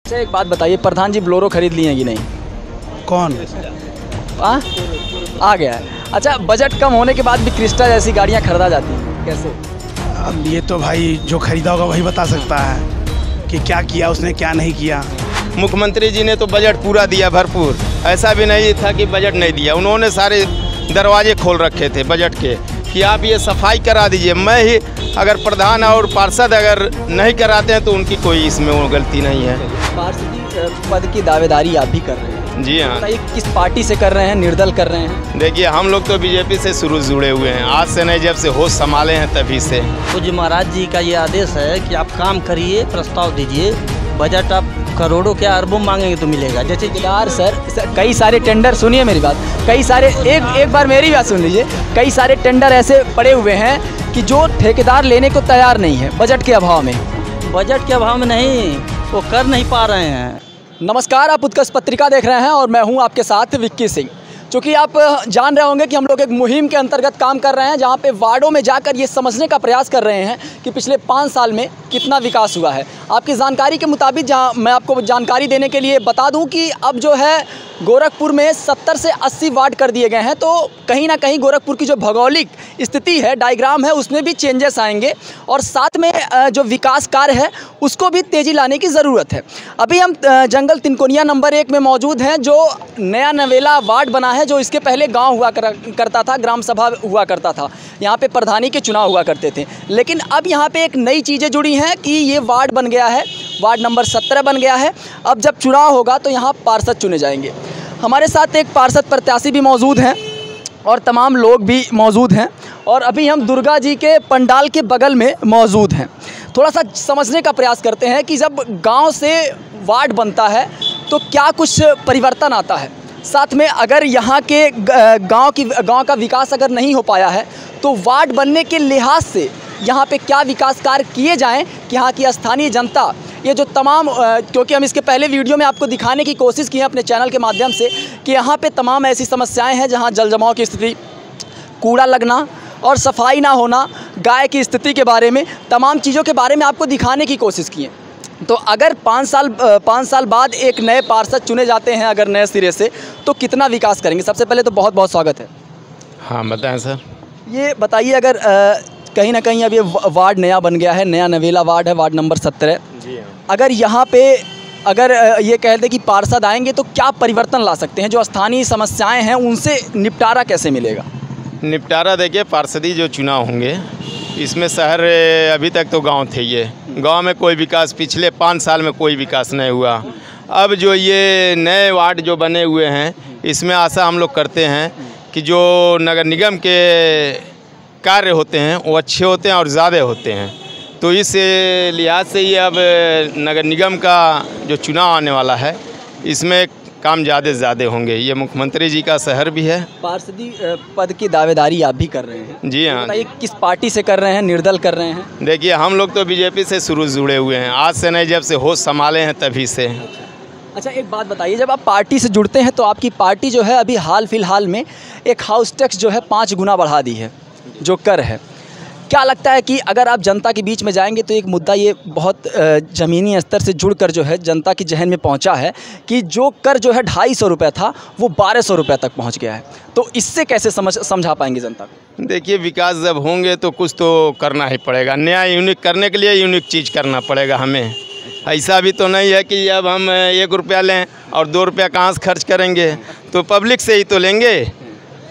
अच्छा एक बात बताइए, प्रधान जी बोलेरो खरीद लिए हैं कि नहीं? कौन आ गया है। अच्छा, बजट कम होने के बाद भी क्रिस्टा जैसी गाड़ियां खरीदा जाती हैं, कैसे? अब ये तो भाई जो खरीदा होगा वही बता सकता है कि क्या किया उसने, क्या नहीं किया। मुख्यमंत्री जी ने तो बजट पूरा दिया भरपूर, ऐसा भी नहीं था कि बजट नहीं दिया। उन्होंने सारे दरवाजे खोल रखे थे बजट के कि आप ये सफाई करा दीजिए। मैं ही अगर प्रधान और पार्षद अगर नहीं कराते हैं तो उनकी कोई इसमें वो गलती नहीं है। पार्षद पद की दावेदारी आप भी कर रहे हैं? जी हाँ। बताइए किस पार्टी से कर रहे हैं, निर्दल कर रहे हैं? देखिए हम लोग तो बीजेपी से शुरू जुड़े हुए हैं, आज से नहीं, जब से होश संभाले हैं तभी से। पूज्य महाराज जी का ये आदेश है कि आप काम करिए, प्रस्ताव दीजिए, बजट आप करोड़ों क्या अरबों मांगेंगे तो मिलेगा। जैसे ठेकेदार सर कई सारे टेंडर, सुनिए मेरी बात, कई सारे एक बार मेरी बात सुन लीजिए, कई सारे टेंडर ऐसे पड़े हुए हैं कि जो ठेकेदार लेने को तैयार नहीं है बजट के अभाव में। बजट के अभाव में नहीं, वो कर नहीं पा रहे हैं। नमस्कार, आप उत्कर्ष पत्रिका देख रहे हैं और मैं हूं आपके साथ विक्की सिंह। चूँकि आप जान रहे होंगे कि हम लोग एक मुहिम के अंतर्गत काम कर रहे हैं जहां पे वार्डों में जाकर ये समझने का प्रयास कर रहे हैं कि पिछले 5 साल में कितना विकास हुआ है। आपकी जानकारी के मुताबिक जहां मैं आपको जानकारी देने के लिए बता दूं कि अब जो है गोरखपुर में 70 से 80 वार्ड कर दिए गए हैं, तो कहीं ना कहीं गोरखपुर की जो भौगोलिक स्थिति है, डायग्राम है, उसमें भी चेंजेस आएंगे और साथ में जो विकास कार्य है उसको भी तेज़ी लाने की ज़रूरत है। अभी हम जंगल तिनकोनिया नंबर 1 में मौजूद हैं, जो नया नवेला वार्ड बना है, जो इसके पहले गांव हुआ करता था, ग्राम सभा हुआ करता था, यहाँ पे प्रधानी के चुनाव हुआ करते थे। लेकिन अब यहाँ पे एक नई चीज़ें जुड़ी हैं कि ये वार्ड बन गया है, वार्ड नंबर 17 बन गया है। अब जब चुनाव होगा तो यहाँ पार्षद चुने जाएंगे। हमारे साथ एक पार्षद प्रत्याशी भी मौजूद हैं और तमाम लोग भी मौजूद हैं और अभी हम दुर्गा जी के पंडाल के बगल में मौजूद हैं। थोड़ा सा समझने का प्रयास करते हैं कि जब गांव से वार्ड बनता है तो क्या कुछ परिवर्तन आता है। साथ में अगर यहाँ के गांव का विकास अगर नहीं हो पाया है तो वार्ड बनने के लिहाज से यहाँ पे क्या विकास कार्य किए जाएँ कि यहाँ की स्थानीय जनता, ये जो तमाम क्योंकि हम इसके पहले वीडियो में आपको दिखाने की कोशिश की है अपने चैनल के माध्यम से कि यहाँ पे तमाम ऐसी समस्याएं हैं जहाँ जल जमाव की स्थिति, कूड़ा लगना और सफाई ना होना, गाय की स्थिति के बारे में, तमाम चीज़ों के बारे में आपको दिखाने की कोशिश की है। तो अगर 5 साल बाद एक नए पार्षद चुने जाते हैं अगर नए सिरे से, तो कितना विकास करेंगे? सबसे पहले तो बहुत बहुत स्वागत है। हाँ बताएँ सर। ये बताइए, अगर कहीं ना कहीं अब ये वार्ड नया बन गया है, नया नवेला वार्ड है, वार्ड नंबर 17, अगर यहाँ पे अगर ये कह दें कि पार्षद आएंगे तो क्या परिवर्तन ला सकते हैं? जो स्थानीय समस्याएं हैं उनसे निपटारा कैसे मिलेगा? निपटारा देखिए, पार्षदी जो चुनाव होंगे इसमें शहर अभी तक तो गांव थे, ये गांव में कोई विकास पिछले 5 साल में कोई विकास नहीं हुआ। अब जो ये नए वार्ड जो बने हुए हैं इसमें आशा हम लोग करते हैं कि जो नगर निगम के कार्य होते हैं वो अच्छे होते हैं और ज़्यादा होते हैं। तो इस लिहाज से ये अब नगर निगम का जो चुनाव आने वाला है इसमें काम ज़्यादा से ज़्यादा होंगे। ये मुख्यमंत्री जी का शहर भी है। पार्षदी पद की दावेदारी आप भी कर रहे हैं? जी हाँ। बताइए किस पार्टी से कर रहे हैं, निर्दल कर रहे हैं? देखिए हम लोग तो बीजेपी से शुरू जुड़े हुए हैं, आज से नहीं, जब से होश संभाले हैं तभी से। अच्छा एक बात बताइए, जब आप पार्टी से जुड़ते हैं तो आपकी पार्टी जो है अभी हाल फिलहाल में एक हाउस टैक्स जो है 5 गुना बढ़ा दी है, जो कर है। क्या लगता है कि अगर आप जनता के बीच में जाएंगे तो एक मुद्दा ये बहुत ज़मीनी स्तर से जुड़कर जो है जनता की जहन में पहुंचा है कि जो कर जो है 250 रुपये था वो 1200 रुपये तक पहुंच गया है, तो इससे कैसे समझा पाएंगे जनता को? देखिए विकास जब होंगे तो कुछ तो करना ही पड़ेगा, नया यूनिक करने के लिए यूनिक चीज़ करना पड़ेगा हमें। ऐसा भी तो नहीं है कि अब हम 1 रुपया लें और 2 रुपया कहाँ से खर्च करेंगे, तो पब्लिक से ही तो लेंगे,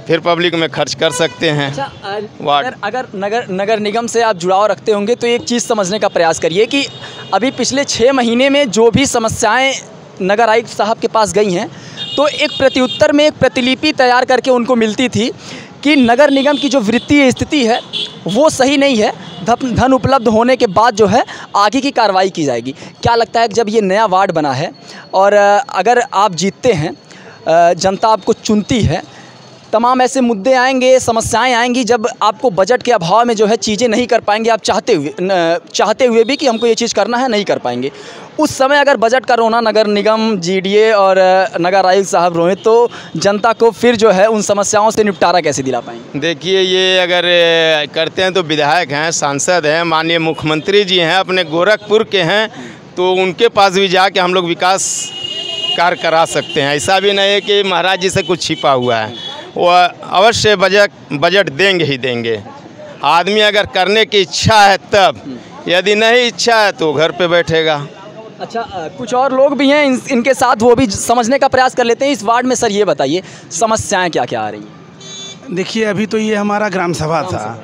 फिर पब्लिक में खर्च कर सकते हैं। अच्छा अगर नगर निगम से आप जुड़ाव रखते होंगे तो एक चीज़ समझने का प्रयास करिए कि अभी पिछले 6 महीने में जो भी समस्याएं नगर आयुक्त साहब के पास गई हैं तो एक प्रत्युत्तर में एक प्रतिलिपि तैयार करके उनको मिलती थी कि नगर निगम की जो वित्तीय स्थिति है वो सही नहीं है, धन उपलब्ध होने के बाद जो है आगे की कार्रवाई की जाएगी। क्या लगता है कि जब ये नया वार्ड बना है और अगर आप जीतते हैं, जनता आपको चुनती है, तमाम ऐसे मुद्दे आएंगे, समस्याएं आएंगी जब आपको बजट के अभाव में जो है चीज़ें नहीं कर पाएंगे आप चाहते हुए भी कि हमको ये चीज़ करना है, नहीं कर पाएंगे। उस समय अगर बजट का रोना नगर निगम, जीडीए और नगर आयुक्त साहब रोए तो जनता को फिर जो है उन समस्याओं से निपटारा कैसे दिला पाएंगे? देखिए ये अगर करते हैं तो विधायक हैं, सांसद हैं, माननीय मुख्यमंत्री जी हैं, अपने गोरखपुर के हैं, तो उनके पास भी जाके हम लोग विकास कार्य करा सकते हैं। ऐसा भी नहीं है कि महाराज जी से कुछ छिपा हुआ है, वो अवश्य बजट देंगे ही देंगे। आदमी अगर करने की इच्छा है तब, यदि नहीं इच्छा है तो घर पे बैठेगा। अच्छा, कुछ और लोग भी हैं इनके साथ, वो भी समझने का प्रयास कर लेते हैं। इस वार्ड में सर ये बताइए समस्याएं क्या क्या आ रही हैं? देखिए, अभी तो ये हमारा ग्राम सभा था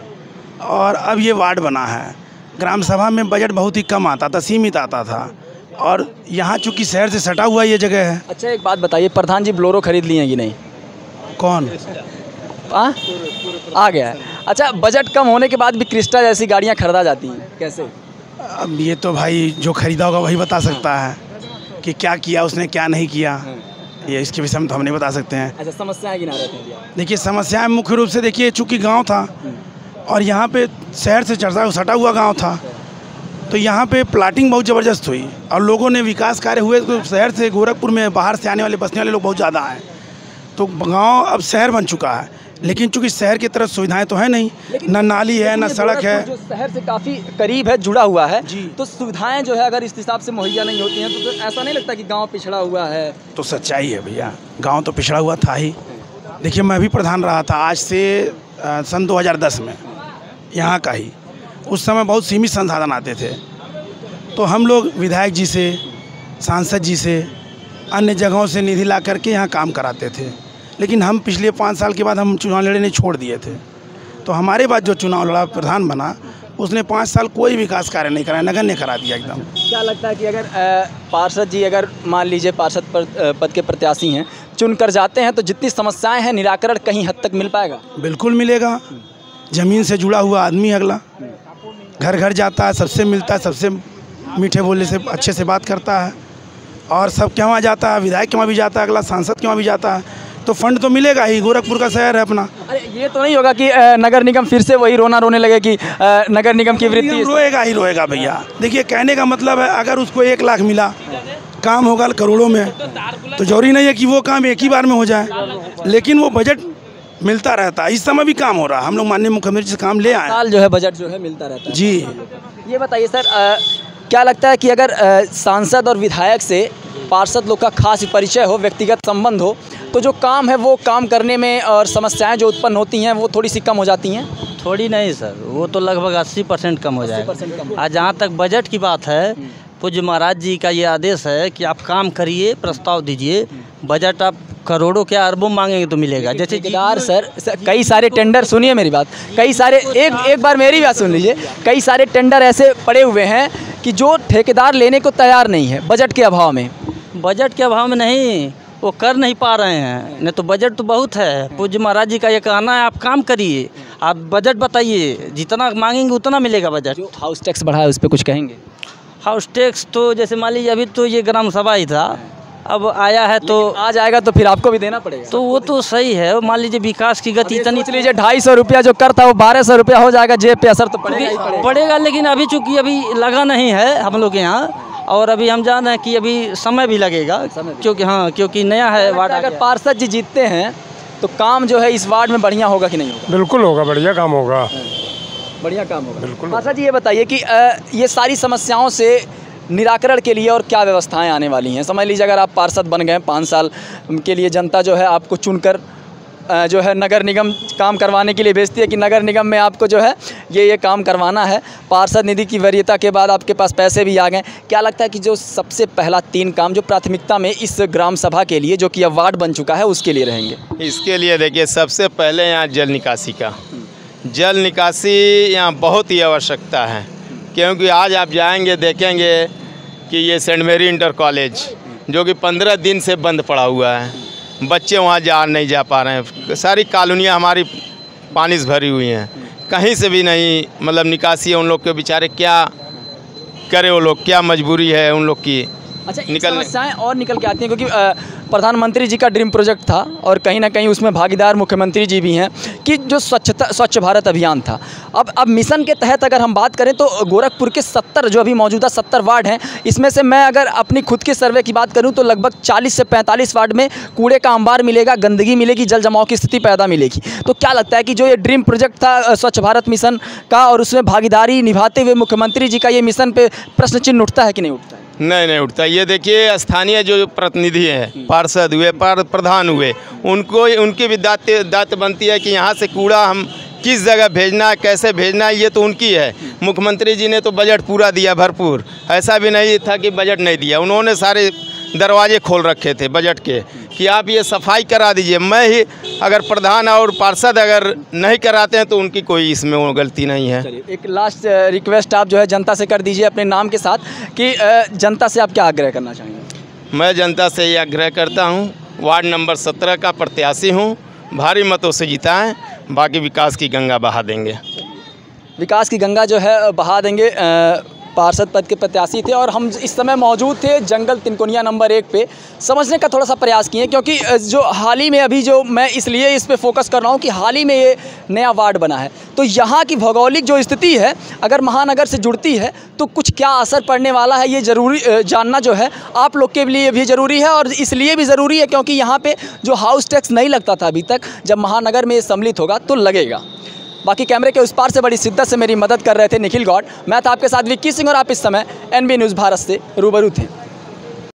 और अब ये वार्ड बना है। ग्राम सभा में बजट बहुत ही कम आता था, सीमित आता था, और यहाँ चूँकि शहर से सटा हुआ ये जगह है। अच्छा, एक बात बताइए, प्रधान जी बोलेरो खरीद लिए हैं कि नहीं? कौन आ गया है। अच्छा, बजट कम होने के बाद भी क्रिस्टा जैसी गाड़ियाँ खरीदा जाती हैं, कैसे? अब ये तो भाई जो खरीदा होगा वही बता सकता है कि क्या किया उसने, क्या नहीं किया। ये इसके विषय में तो हम नहीं बता सकते हैं। अच्छा, समस्याएं गिना रहे थे? देखिए, समस्याएं मुख्य रूप से, देखिए चूँकि गांव था और यहाँ पे शहर से सटा हुआ गांव था, तो यहाँ पे प्लाटिंग बहुत ज़बरदस्त हुई और लोगों ने विकास कार्य हुए। तो शहर से गोरखपुर में बाहर से आने वाले बसने वाले लोग बहुत ज़्यादा हैं, तो गांव अब शहर बन चुका है। लेकिन चूँकि शहर की तरफ सुविधाएं तो है नहीं, न नाली है, न सड़क है। जो शहर से काफ़ी करीब है, जुड़ा हुआ है जी, तो सुविधाएं जो है अगर इस हिसाब से मुहैया नहीं होती हैं तो ऐसा नहीं लगता कि गांव पिछड़ा हुआ है? तो सच्चाई है भैया, गांव तो पिछड़ा हुआ था ही। देखिए, मैं भी प्रधान रहा था आज से सन 2010 में, यहाँ का ही। उस समय बहुत सीमित संसाधन आते थे, तो हम लोग विधायक जी से, सांसद जी से, अन्य जगहों से निधि ला करके यहाँ काम कराते थे। लेकिन हम पिछले 5 साल के बाद हम चुनाव लड़ने छोड़ दिए थे। तो हमारे बाद जो चुनाव लड़ा प्रधान बना, उसने 5 साल कोई विकास कार्य नहीं कराया, नगण्य करा दिया एकदम। क्या लगता है कि अगर पार्षद जी, अगर मान लीजिए पार्षद पद के प्रत्याशी हैं, चुन कर जाते हैं, तो जितनी समस्याएं हैं निराकरण कहीं हद तक मिल पाएगा? बिल्कुल मिलेगा। ज़मीन से जुड़ा हुआ आदमी अगला घर घर जाता है, सबसे मिलता है, सबसे मीठे बोले से अच्छे से बात करता है, और सब के वहाँ जाता है, विधायक के वहाँ भी जाता है, अगला सांसद के वहाँ भी जाता है, तो फंड तो मिलेगा ही। गोरखपुर का शहर है अपना। अरे ये तो नहीं होगा कि नगर निगम फिर से वही रोने लगे कि नगर निगम की वृत्ति? रोएगा ही रोएगा भैया। देखिए, कहने का मतलब है, अगर उसको 1 लाख मिला, काम होगा करोड़ों में, तो जरूरी नहीं है कि वो काम एक ही बार में हो जाए, लेकिन वो बजट मिलता रहता है। इस समय भी काम हो रहा है, हम लोग माननीय मुख्यमंत्री से काम ले आए, साल जो है बजट जो है मिलता रहता है। जी। ये बताइए सर, क्या लगता है कि अगर सांसद और विधायक से पार्षद लोग का खास परिचय हो, व्यक्तिगत संबंध हो, तो जो काम है वो काम करने में और समस्याएं जो उत्पन्न होती हैं वो थोड़ी सी कम हो जाती हैं? थोड़ी नहीं सर, वो तो लगभग 80% कम हो जाएगा। 80% कम। आज जहाँ तक बजट की बात है, पूज्य महाराज जी का ये आदेश है कि आप काम करिए, प्रस्ताव दीजिए, बजट आप करोड़ों क्या अरबों मांगेंगे तो मिलेगा। जैसे ठेकेदार सर कई सारे टेंडर, सुनिए मेरी बात, कई सारे एक बार मेरी बात सुन लीजिए, कई सारे टेंडर ऐसे पड़े हुए हैं कि जो ठेकेदार लेने को तैयार नहीं है बजट के अभाव में। बजट के अभाव में नहीं, वो कर नहीं पा रहे हैं, नहीं तो बजट तो बहुत है। पूज्य महाराज जी का ये कहना है, आप काम करिए, आप बजट बताइए, जितना मांगेंगे उतना मिलेगा बजट। जो हाउस टैक्स बढ़ा है उस पर कुछ कहेंगे? हाउस टैक्स तो जैसे मान लीजिए अभी तो ये ग्राम सभा ही था, अब आया है तो आ जाएगा तो फिर आपको भी देना पड़ेगा। तो वो तो सही है। मान लीजिए विकास की गति इतनी, सोच लीजिए 250 रुपया जो कर था वो 1200 रुपया हो जाएगा, जेब पे असर तो पड़ेगा। लेकिन अभी चूँकि अभी लगा नहीं है हम लोग के यहाँ, और अभी हम जान रहे हैं कि अभी समय भी लगेगा, क्योंकि नया है वार्ड। अगर पार्षद जी जीतते हैं तो काम जो है इस वार्ड में बढ़िया होगा कि नहीं होगा? बिल्कुल होगा, बढ़िया काम होगा, बढ़िया काम होगा। बिल्कुल। पार्षद जी ये बताइए कि ये सारी समस्याओं से निराकरण के लिए और क्या व्यवस्थाएं आने वाली हैं? समझ लीजिए अगर आप पार्षद बन गए 5 साल के लिए, जनता जो है आपको चुनकर जो है नगर निगम काम करवाने के लिए भेजती है कि नगर निगम में आपको जो है ये काम करवाना है, पार्षद निधि की वरीयता के बाद आपके पास पैसे भी आ गए। क्या लगता है कि जो सबसे पहला 3 काम जो प्राथमिकता में इस ग्राम सभा के लिए, जो कि अब वार्ड बन चुका है, उसके लिए रहेंगे? इसके लिए देखिए, सबसे पहले यहाँ जल निकासी का, जल निकासी यहाँ बहुत ही आवश्यकता है, क्योंकि आज आप जाएंगे देखेंगे कि ये सेंट मेरी इंटर कॉलेज जो कि 15 दिन से बंद पड़ा हुआ है, बच्चे वहाँ नहीं जा पा रहे हैं, सारी कॉलोनियाँ हमारी पानी से भरी हुई हैं, कहीं से भी नहीं मतलब निकासी है। उन लोग के बेचारे क्या करे, वो लोग क्या मजबूरी है उन लोग की। अच्छा, समस्याएं और निकल के आती हैं क्योंकि प्रधानमंत्री जी का ड्रीम प्रोजेक्ट था और कहीं ना कहीं उसमें भागीदार मुख्यमंत्री जी भी हैं कि जो स्वच्छ भारत अभियान था। अब मिशन के तहत अगर हम बात करें तो गोरखपुर के 70 जो अभी मौजूदा 70 वार्ड हैं, इसमें से मैं अगर अपनी खुद के सर्वे की बात करूं तो लगभग 40 से 45 वार्ड में कूड़े का अंबार मिलेगा, गंदगी मिलेगी, जल जमाव की स्थिति पैदा मिलेगी। तो क्या लगता है कि जो ये ड्रीम प्रोजेक्ट था स्वच्छ भारत मिशन का और उसमें भागीदारी निभाते हुए मुख्यमंत्री जी का ये मिशन पे प्रश्न चिन्ह उठता है कि नहीं उठता है? नहीं उठता। ये देखिए स्थानीय जो प्रतिनिधि हैं, पार्षद हुए, प्रधान हुए, उनकी भी दायित्व बनती है कि यहाँ से कूड़ा हम किस जगह भेजना है, कैसे भेजना है, ये तो उनकी है। मुख्यमंत्री जी ने तो बजट पूरा दिया भरपूर, ऐसा भी नहीं था कि बजट नहीं दिया। उन्होंने सारे दरवाजे खोल रखे थे बजट के कि आप ये सफाई करा दीजिए। मैं ही अगर प्रधान और पार्षद अगर नहीं कराते हैं तो उनकी कोई इसमें वो गलती नहीं है। एक लास्ट रिक्वेस्ट आप जो है जनता से कर दीजिए अपने नाम के साथ कि जनता से आप क्या आग्रह करना चाहेंगे? मैं जनता से ये आग्रह करता हूँ, वार्ड नंबर 17 का प्रत्याशी हूँ, भारी मतों से जिताएं, बाकी विकास की गंगा बहा देंगे। विकास की गंगा जो है बहा देंगे। पार्षद पद के प्रत्याशी थे और हम इस समय मौजूद थे जंगल तिनकोनिया नंबर 1 पे। समझने का थोड़ा सा प्रयास किए क्योंकि जो हाल ही में अभी जो मैं इसलिए इस पे फोकस कर रहा हूँ कि हाल ही में ये नया वार्ड बना है, तो यहाँ की भौगोलिक जो स्थिति है अगर महानगर से जुड़ती है तो कुछ क्या असर पड़ने वाला है, ये ज़रूरी जानना जो है आप लोग के लिए भी ज़रूरी है। और इसलिए भी ज़रूरी है क्योंकि यहाँ पर जो हाउस टैक्स नहीं लगता था अभी तक, जब महानगर में ये सम्मिलित होगा तो लगेगा। बाकी कैमरे के उस पार से बड़ी शिद्दत से मेरी मदद कर रहे थे निखिल गौड़। मैं था आपके साथ विक्की सिंह और आप इस समय NB न्यूज़ भारत से रूबरू थे।